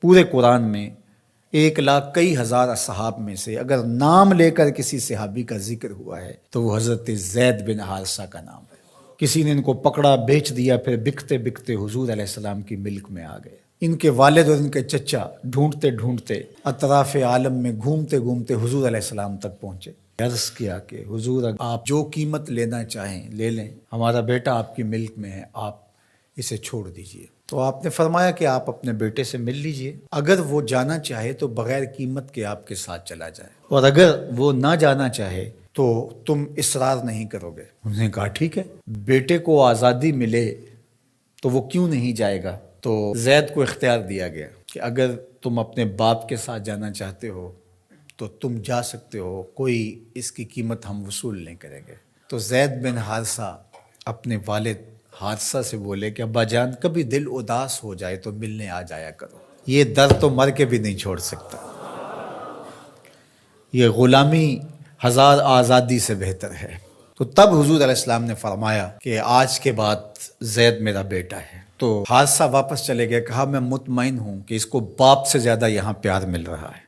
پورے قرآن میں 1,00,000 کئی ہزار اصحاب میں سے اگر نام لے کر کسی صحابی کا ذکر ہوا ہے تو وہ حضرت زید بن حارثہ کا نام ہے۔ کسی نے ان کو پکڑا، بیچ دیا، پھر بکتے بکتے حضور علیہ السلام کی ملک میں آ گئے۔ ان کے والد اور ان کے چچا ڈھونڈتے ڈھونڈتے اطراف عالم میں گھومتے گھومتے حضور علیہ السلام تک پہنچے۔ عرض کیا کہ حضور آپ جو قیمت لینا چاہیں لے لیں، ہمارا بیٹا آپ کی ملک میں ہے، آپ اسے چھوڑ دیجئے۔ تو آپ نے فرمایا کہ آپ اپنے بیٹے سے مل لیجئے، اگر وہ جانا چاہے تو بغیر قیمت کے آپ کے ساتھ چلا جائے، اور اگر وہ نہ جانا چاہے تو تم اصرار نہیں کرو گے۔ انہوں نے کہا ٹھیک ہے، بیٹے کو آزادی ملے تو وہ کیوں نہیں جائے گا؟ تو زید کو اختیار دیا گیا کہ اگر تم اپنے باپ کے ساتھ جانا چاہتے ہو تو تم جا سکتے ہو، کوئی اس کی قیمت ہم وصول نہیں کریں گے۔ تو زید بن حارثہ اپنے والد حارثہ سے بولے کہ ابا جان کبھی دل اداس ہو جائے تو ملنے آ جایا کرو، یہ درد تو مر کے بھی نہیں چھوڑ سکتا، یہ غلامی 1000 آزادی سے بہتر ہے۔ تو تب حضور علیہ السلام نے فرمایا کہ آج کے بعد زید میرا بیٹا ہے۔ تو حارثہ واپس چلے گئے، کہا میں مطمئن ہوں کہ اس کو باپ سے زیادہ یہاں پیار مل رہا ہے۔